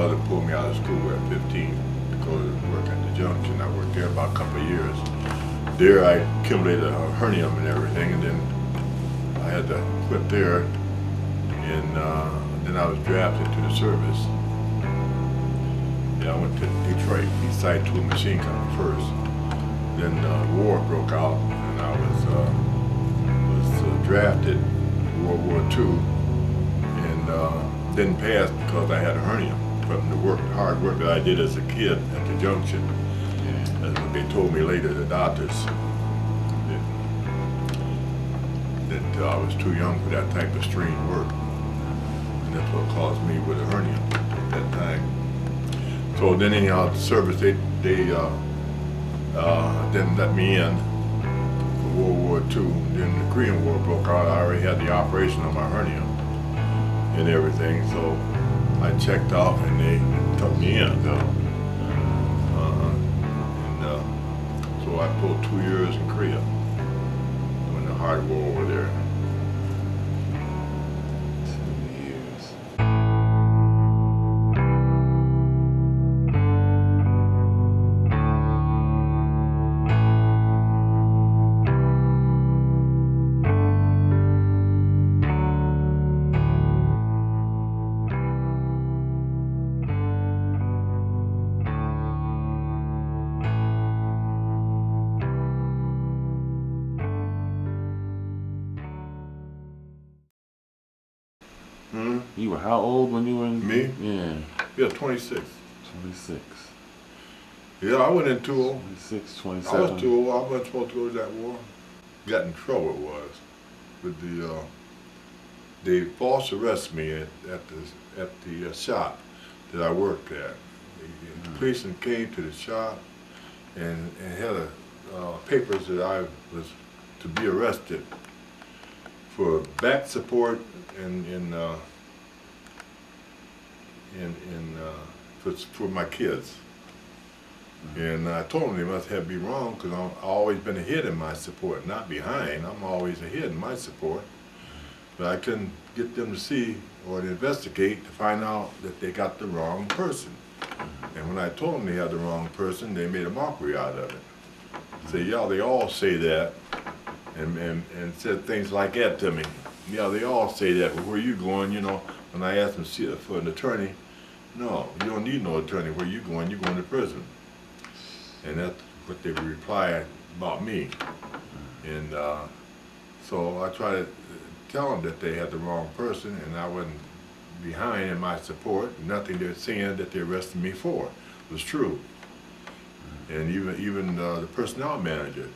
mother pulled me out of school at 15 to go to work at the junction. I worked there about a couple of years. There I accumulated a hernium and everything, and then I had to quit there, and then I was drafted to the service. Yeah, I went to Detroit, Eastside Tool Machine Company first. Then the war broke out, and I was drafted in World War II, and didn't pass because I had a hernia from the hard work that I did as a kid at the junction. That's what they told me later, the doctors, that I was too young for that type of strain work. And that's what caused me with a hernia at that time. So then anyhow, the service, they didn't let me in for World War II. Then the Korean War broke out. I already had the operation on my hernia and everything, so I checked off and they took me in. So I pulled 2 years in Korea during the hard war over there. 2 years. You were how old when you were in? Me? Yeah, 26. 26. Yeah, I went in too old. 26, I 27. was too old. I wasn't supposed to go to that war. Got in trouble, it was, with the, they false arrested me at the shop that I worked at. The policeman came to the shop and had papers that I was to be arrested for back support and for my kids. And I told them they must have me wrong because I've always been ahead in my support, not behind. I'm always ahead in my support. But I couldn't get them to see or to investigate to find out that they got the wrong person. And when I told them they had the wrong person, they made a mockery out of it. Say, yeah, they all say that, and said things like that to me. Yeah, they all say that, but where you going, you know, when I asked them to see for an attorney, no, you don't need no attorney. Where you going? You're going to prison. And that's what they would reply about me. And so I tried to tell them that they had the wrong person and I wasn't behind in my support. Nothing they're saying that they arrested me for was true. And even the personnel manager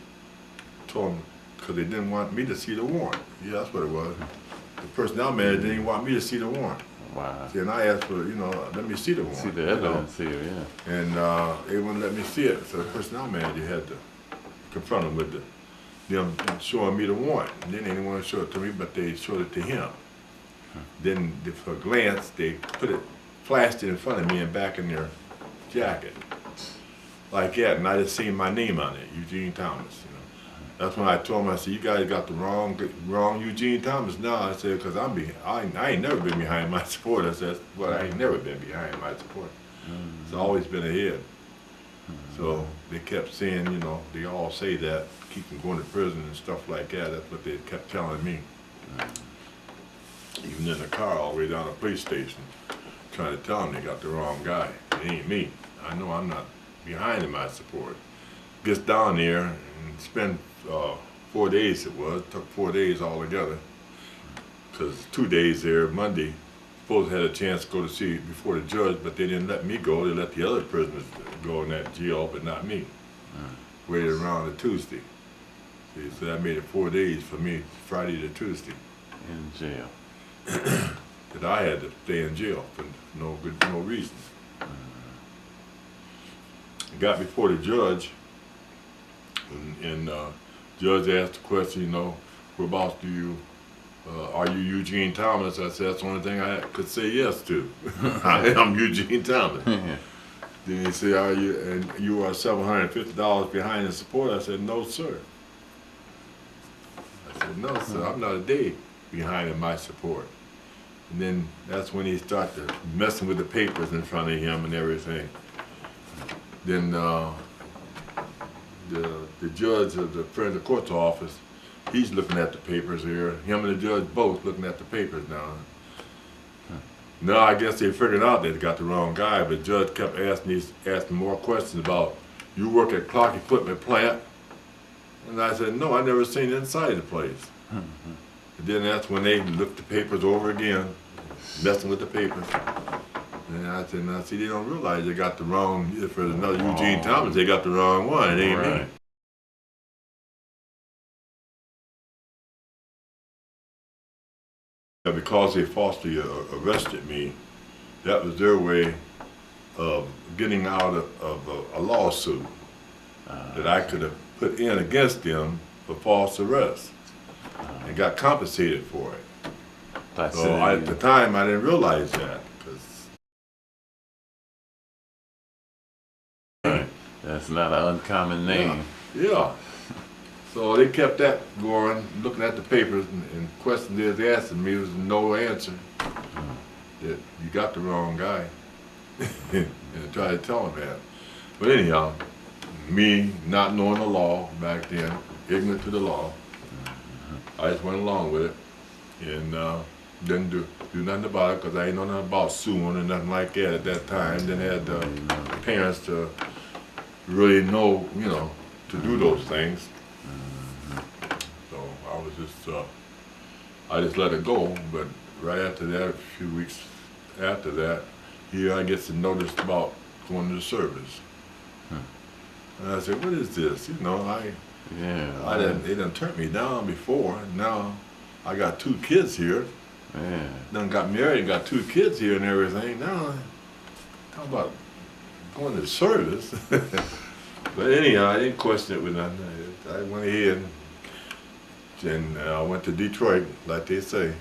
told them, because they didn't want me to see the warrant. Yeah, that's what it was. The personnel manager didn't want me to see the warrant. Wow. See, and I asked for, you know, let me see the warrant. See the evidence here, yeah. And they wouldn't let me see it, so the personnel manager had to confront them with them showing me the warrant. And then they didn't want to show it to me, but they showed it to him. Then, for a glance, they flashed it in front of me and back in their jacket, like that, and I just seen my name on it, Eugene Thomas. You know, that's when I told them, I said, you guys got the wrong Eugene Thomas now. I said, because I ain't never been behind my support. I said, well, I ain't never been behind my support. It's always been ahead. So they kept saying, you know, they all say that, keep them going to prison and stuff like that. That's what they kept telling me. Even in the car all the way down to the police station, trying to tell them they got the wrong guy. It ain't me. I know I'm not behind in my support. Gets down there and spend 4 days it was. It took 4 days altogether. Because 2 days there, Monday, supposed to had a chance to go to see before the judge, but they didn't let me go. They let the other prisoners go in that jail, but not me. Waited around to Tuesday. See, so that made it 4 days for me, Friday to Tuesday. In jail. That I had to stay in jail for no reason. I got before the judge, and judge asked the question, you know, whereabouts do you, are you Eugene Thomas? I said, that's the only thing I could say yes to. I am Eugene Thomas. Then he said, are you, and you are $750 behind in support? I said, no, sir. I said, no, sir, I'm not a day behind in my support. And then that's when he started messing with the papers in front of him and everything. Then the judge of the friend of court's office, he's looking at the papers here. Him and the judge both looking at the papers now. No, I guess they figured out they got the wrong guy, but the judge kept asking more questions about, you work at Clark Equipment Plant? And I said, no, I never seen inside the place. And then that's when they looked the papers over again, messing with the papers. And I said, now see, they don't realize they got the wrong, for another Eugene Thomas, they got the wrong one, it ain't me. Because they falsely arrested me, that was their way of getting out of a lawsuit that I could have put in against them for false arrest and got compensated for it. So at the time, I didn't realize that. That's not an uncommon name. Yeah. So they kept that going, looking at the papers, and questions they asking me was no answer. That you got the wrong guy. And I tried to tell them that. But anyhow, me not knowing the law back then, ignorant to the law, I just went along with it and didn't do nothing about it because I ain't know nothing about suing or nothing like that at that time. Didn't have the parents to really know, you know, to do those things. So I was just, I just let it go. But right after that, a few weeks after that, here I get some notice about going to the service. And I said, what is this? You know, they done turned me down before. Now I got 2 kids here. Yeah. Done got married and got 2 kids here and everything. Now, talk about going to service. But anyhow, I didn't question it with nothing. I went ahead and I went to Detroit, like they say.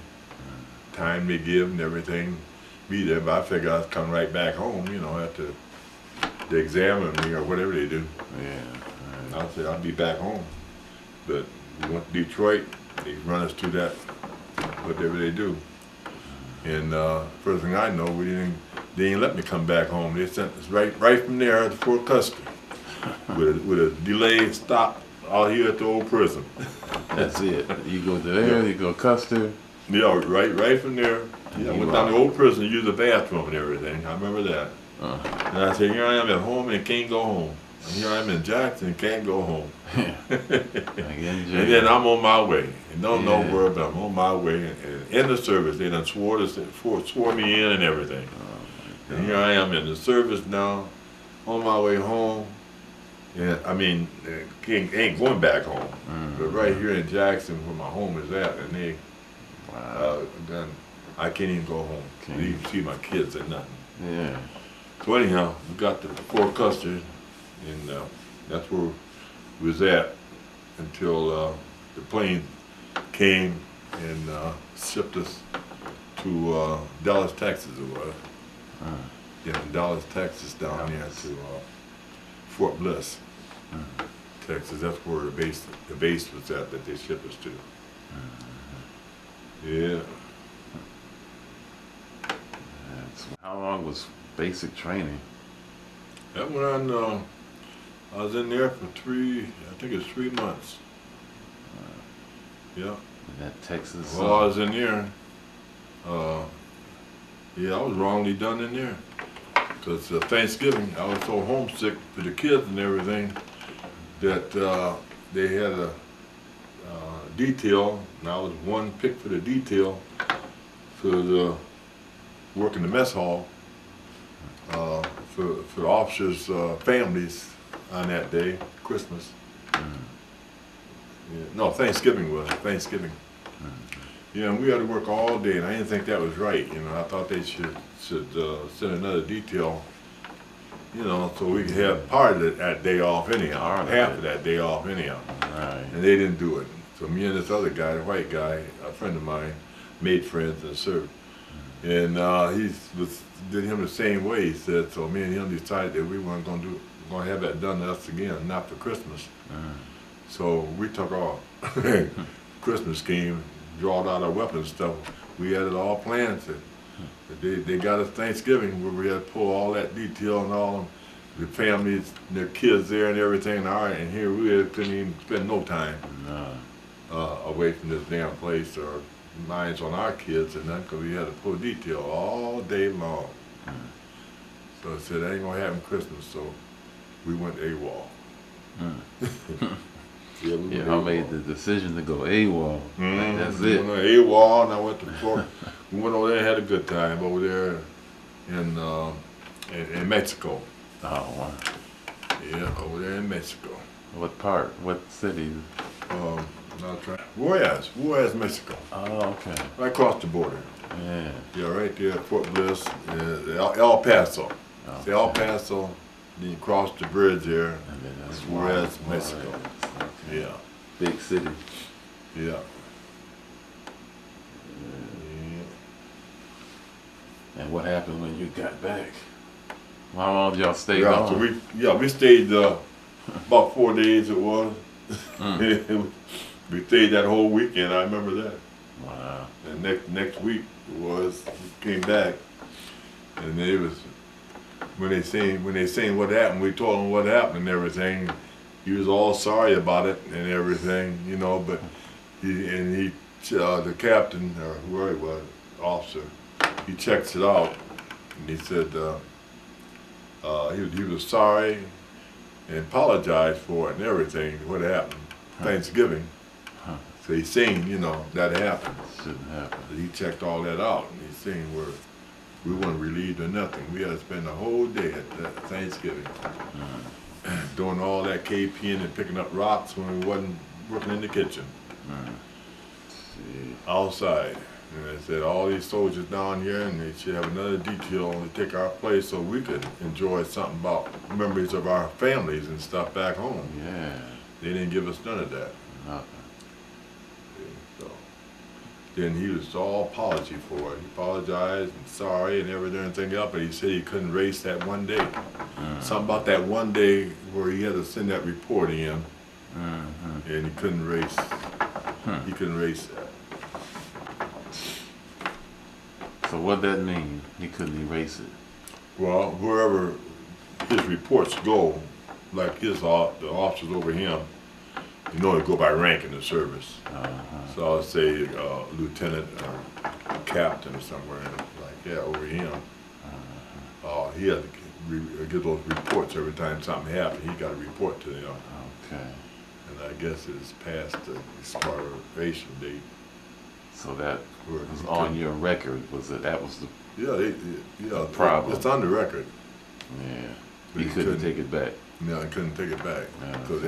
Time they give and everything, be there. But I figured I'd come right back home, you know, after they examine me or whatever they do. Yeah. I said I'll be back home. But we went to Detroit. They run us through that, whatever they do. And first thing I know, they didn't let me come back home. They sent us right from there to Fort Custer with a delayed stop out here at the old prison. That's it. You go to there, you go Custer. Yeah, right from there. Yeah, I went down to the old prison to use the bathroom and everything. I remember that. And I said, here I am at home and can't go home. And here I am in Jackson and can't go home. And then I'm on my way. And don't know where, but I'm on my way. And in the service, they done swore me in and everything. And here I am in the service now, on my way home. And I mean, ain't going back home. But right here in Jackson, where my home is at, and they, I can't even go home. Can't even see my kids or nothing. Yeah. So anyhow, we got to Fort Custer, and that's where we was at until the plane came and shipped us to Dallas, Texas. It was. Yeah, Dallas, Texas, down there to Fort Bliss, Texas. That's where the base was at that they shipped us to. Yeah. How long was basic training? That went on, I was in there for I think it's 3 months. Yeah. That Texas. Well, I was in there. Yeah, I was wrongly done in there. Because Thanksgiving, I was so homesick for the kids and everything that they had a detail, and I was one pick for the detail for the work in the mess hall for the officers' families on that day, Christmas. Yeah, no, Thanksgiving was Thanksgiving. Yeah, and we had to work all day, and I didn't think that was right. You know, I thought they should send another detail, you know, so we could have part of that day off anyhow, half of that day off anyhow. Right. And they didn't do it. So me and this other guy, the white guy, a friend of mine, made friends and served. And did him the same way. He said, so me and him decided that we weren't going to have that done to us again, not for Christmas. So we took off. Christmas came, drawed out our weapons and stuff. We had it all planned. They got us Thanksgiving where we had to pull all that detail and all them, the families, their kids there and everything. All right, and here we couldn't even spend no time away from this damn place or minds on our kids and that, because we had to pull detail all day long. So I said, I ain't gonna have Christmas, so we went AWOL. Yeah, I made the decision to go AWOL. Like, that's we it. went AWOL, and I went to Florida. We went over there and had a good time over there in Mexico. Oh, wow. Yeah, over there in Mexico. What part? What city? Juarez, Mexico. Oh, okay. Right across the border. Yeah. Yeah, right there at Fort Bliss, El Paso. Oh, It's El Paso, then you cross the bridge there. And then that's Juarez, Mexico. Okay. Yeah, Big city. yeah. And what happened when you got back? How long did y'all stay Yeah, gone? so we stayed about 4 days it was. We stayed that whole weekend, I remember that. Wow. And next week we came back, and it was when they seen what happened, we told him what happened and everything. He was all sorry about it and everything, you know. But the captain or whoever he was, officer, he checks it out, and he said he was sorry and apologized for it and everything. What happened? Thanksgiving. So he's saying, you know, that happened. Shouldn't happen. He checked all that out, and he's saying we weren't relieved or nothing. We had to spend the whole day at Thanksgiving doing all that KPing and picking up rocks when we wasn't working in the kitchen. See. Outside. And they said all these soldiers down here, and they should have another detail to take our place so we could enjoy something about memories of our families and stuff back home. Yeah. They didn't give us none of that. Nothing. So then he was all apology for it. He apologized and sorry and everything else, but he said he couldn't race that one day. Something about that one day where he had to send that report in, and he couldn't race. He couldn't race that. So what that mean? He couldn't erase it. Well, wherever his reports go, like the officers over him, you know, they go by rank in the service. So I'll say lieutenant or captain or somewhere like that over him. He had to get those reports every time something happened. He got a report to them. Okay. And I guess it's past the expiration date. So that Where was he on couldn't- your record. Was that was the Yeah, problem. It's on the record. yeah? But He he couldn't couldn't. take it back. No, I couldn't take it back Yeah. because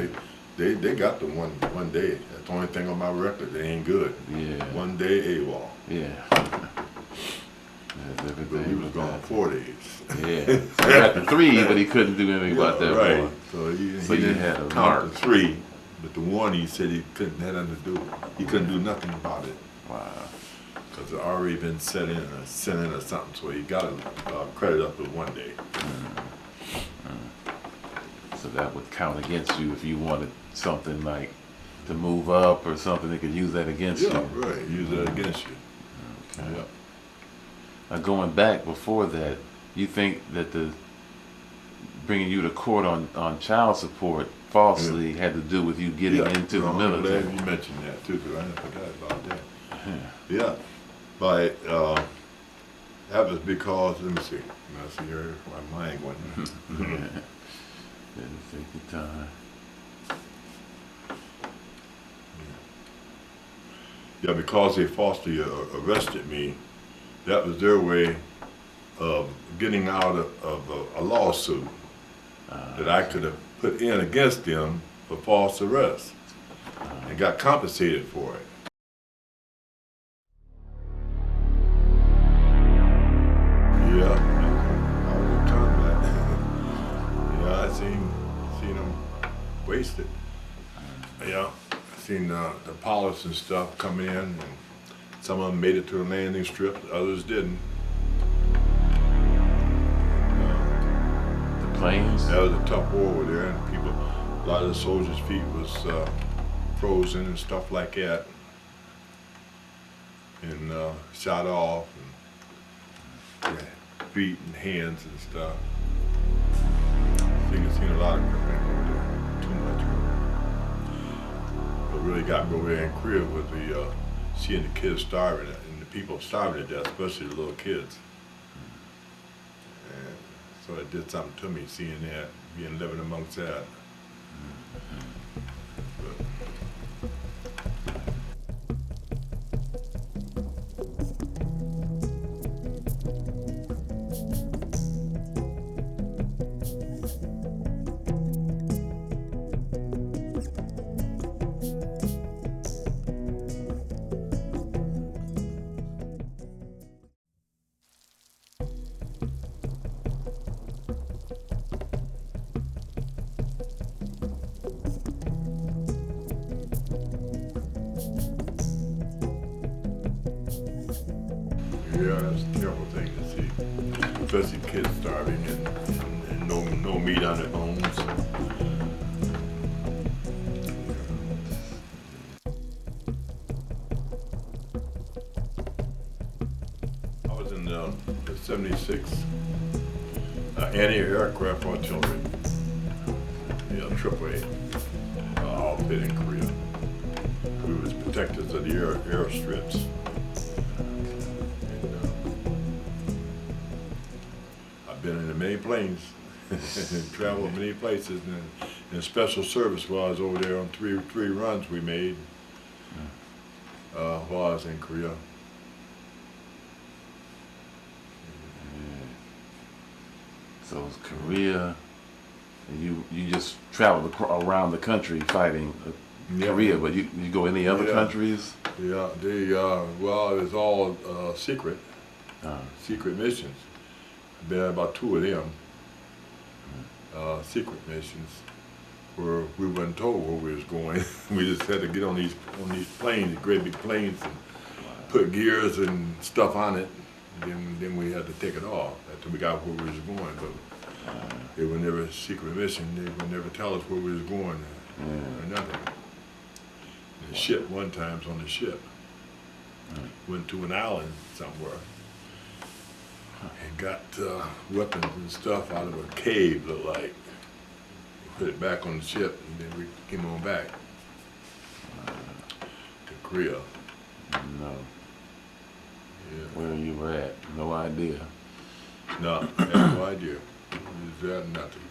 they got the one day. That's the only thing on my record. They ain't good. Yeah. One day AWOL. Yeah. That's But everything. he was with gone that. 4 days. Yeah. So he got the 3, but he couldn't do anything about that right. one. So he So you didn't had a count mark. the 3, but the 1 he said he couldn't have nothing to do. He couldn't do nothing about it Wow. because it already been sent in or something. So he got credit up to 1 day. So that would count against you if you wanted something like to move up or something. They could use that against Yeah, you. right. Use that against you. Okay. Yeah. Now going back before that, you think that the bringing you to court on child support falsely had to do with you getting into the I'm military? glad you mentioned that too, because I forgot about that. Yeah. Yeah, but that was because, let me see here, my mind went. Didn't take your time. Yeah, because they falsely arrested me, that was their way of getting out of a lawsuit that I could have put in against them for false arrest and got compensated for it. Yeah, I was in combat. Yeah, I seen them wasted. Yeah, I seen the pilots and stuff come in, and some of them made it to the landing strip, others didn't. The planes? That was a tough war over there, and people, a lot of the soldiers' feet was frozen and stuff like that. and shot off, and feet and hands and stuff. Seen a lot of crap over there, too much. What really got me over there in Korea was seeing the kids starving, and the people starving to death, especially the little kids. And so it did something to me seeing that, living amongst that. But, yeah, that's a terrible thing to see, especially kids starving and no meat on their bones. I was in the 76 anti-aircraft artillery, AAA outfit in Korea. We was protectors of the airstrips. Been in many planes, traveled many places, and in special service while I was over there on three runs we made while I was in Korea. So it's Korea, and you just traveled around the country fighting Korea, but you go any other countries? Yeah, well, it's all secret missions. Been about 2 of them, secret missions, where we weren't told where we was going. We just had to get on these planes, great big planes, and put gears and stuff on it. And then we had to take it off after we got where we was going. But they were never a secret mission. They would never tell us where we was going or nothing. The ship one time was on the ship. Went to an island somewhere. And got weapons and stuff out of a cave, looked like. Put it back on the ship, and then we came on back to Korea. No. Yeah. Where you were at? No idea. No, I had no idea. We was at nothing.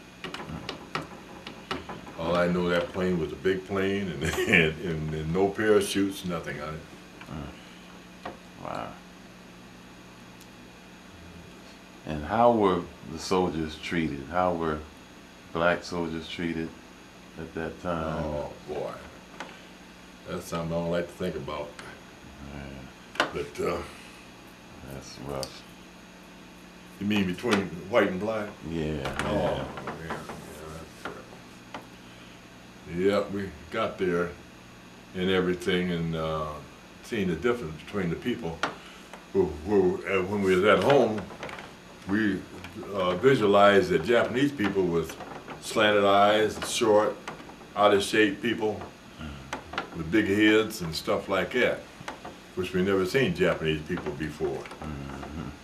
All I know, that plane was a big plane, and no parachutes, nothing on it. Wow. And how were the soldiers treated? How were black soldiers treated at that time? Oh boy, that's something I don't like to think about. But that's rough. You mean between white and black? Yeah. Oh yeah, we got there and everything, and seeing the difference between the people who when we was at home. We visualized that Japanese people with slanted eyes, short, out of shape people with big heads and stuff like that, which we never seen Japanese people before.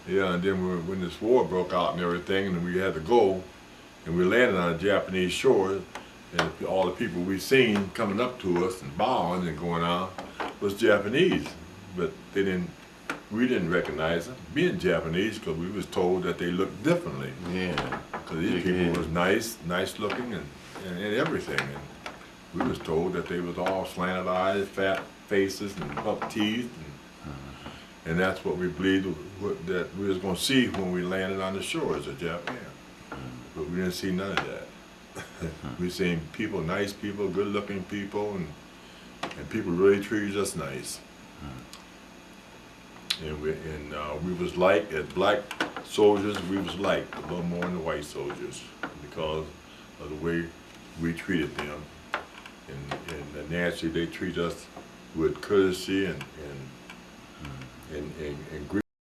Yeah, and then when this war broke out and everything, and we had to go, and we landed on a Japanese shore, and all the people we seen coming up to us and bowing and going on was Japanese, but we didn't recognize them being Japanese because we was told that they looked differently. Yeah. Because these people was nice looking and everything. And we was told that they was all slanted eyes, fat faces, and buck teeth. And that's what we believed that we was going to see when we landed on the shores of Japan. But we didn't see none of that. We seen people, nice people, good looking people, and people really treated us nice. And we was like, as black soldiers, we was liked a little more than the white soldiers because of the way we treated them. And naturally they treat us with courtesy and